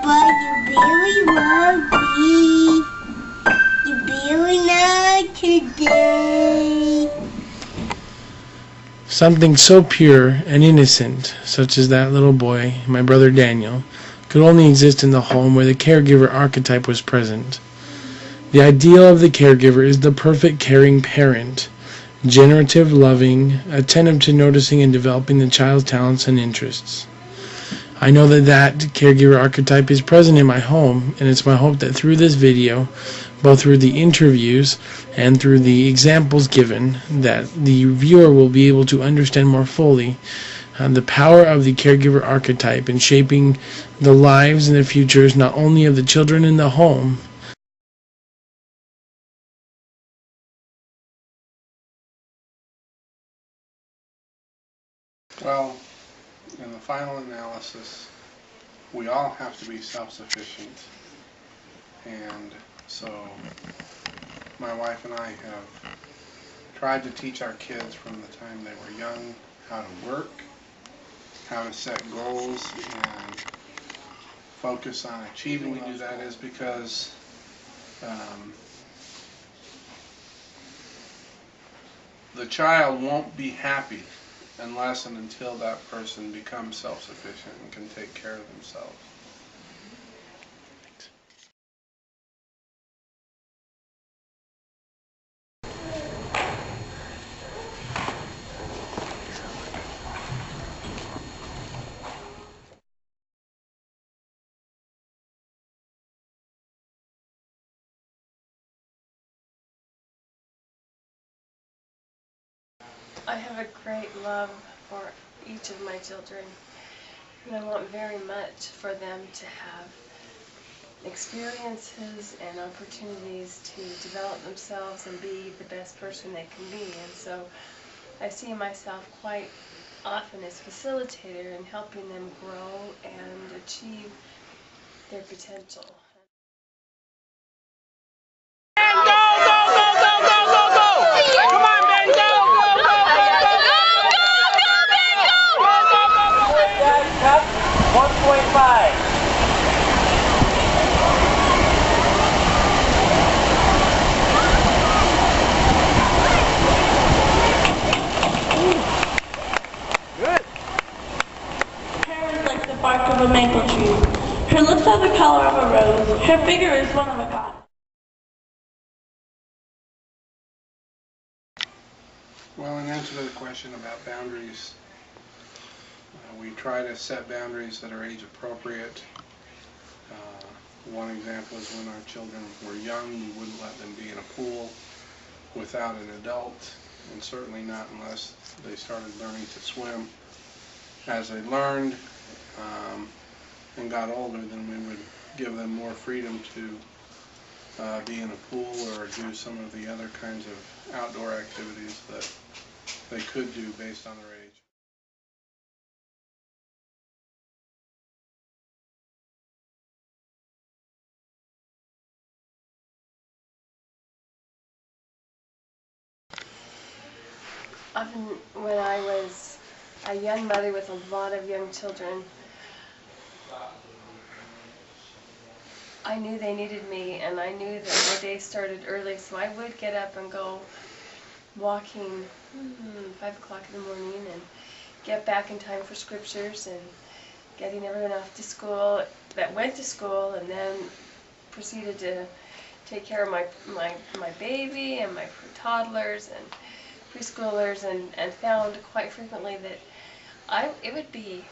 but you really love me. You really not today. Something so pure and innocent, such as that little boy, my brother Daniel, could only exist in the home where the caregiver archetype was present. The ideal of the caregiver is the perfect caring parent, generative, loving, attentive to noticing and developing the child's talents and interests. I know that caregiver archetype is present in my home, and it's my hope that through this video, both through the interviews and through the examples given, that the viewer will be able to understand more fully the power of the caregiver archetype in shaping the lives and the futures not only of the children in the home. Well, in the final analysis, we all have to be self-sufficient, and so my wife and I have tried to teach our kids from the time they were young how to work, how to set goals, and focus on achieving. We do that is because the child won't be happy unless and until that person becomes self-sufficient and can take care of themselves. I have a great love for each of my children, and I want very much for them to have experiences and opportunities to develop themselves and be the best person they can be. And so I see myself quite often as facilitator in helping them grow and achieve their potential. Bark of a maple tree. Her lips are the color of a rose. Her figure is one of a god. Well, in answer to the question about boundaries, we try to set boundaries that are age appropriate. One example is when our children were young, we wouldn't let them be in a pool without an adult, and certainly not unless they started learning to swim. As they learned and got older, then we would give them more freedom to be in a pool or do some of the other kinds of outdoor activities that they could do based on their age. Often when I was a young mother with a lot of young children, I knew they needed me, and I knew that my day started early, so I would get up and go walking 5 o'clock in the morning and get back in time for scriptures and getting everyone off to school that went to school, and then proceeded to take care of my baby and my toddlers and preschoolers, and found quite frequently that it would be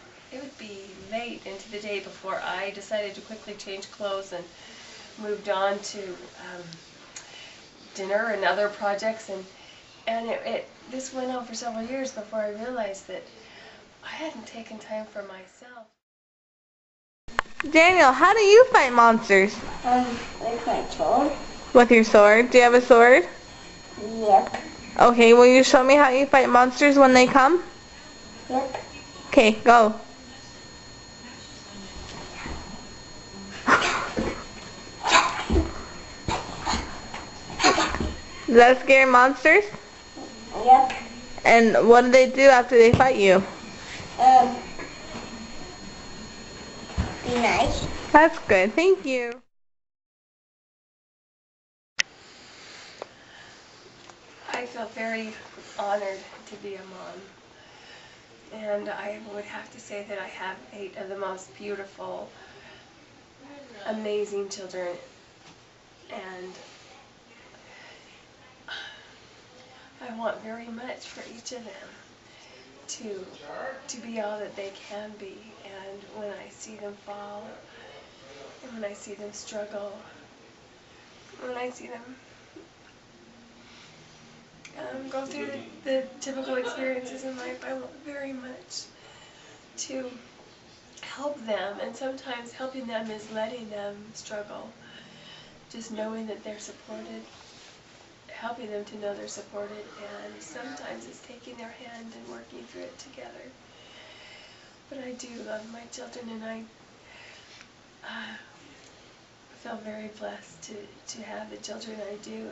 late into the day before I decided to quickly change clothes and moved on to dinner and other projects, and this went on for several years before I realized that I hadn't taken time for myself. Daniel, how do you fight monsters? With my sword. With your sword? Do you have a sword? Yep. Okay, will you show me how you fight monsters when they come? Yep. Okay, go. Does that scare monsters? Yep. And what do they do after they fight you? Be nice. That's good. Thank you. I feel very honored to be a mom. And I would have to say that I have 8 of the most beautiful, amazing children. And I want very much for each of them to be all that they can be. And when I see them fall, and when I see them struggle, when I see them go through the typical experiences in life, I want very much to help them. And sometimes helping them is letting them struggle, just knowing that they're supported, helping them to know they're supported, and sometimes it's taking their hand and working through it together. But I do love my children, and I feel very blessed to have the children I do.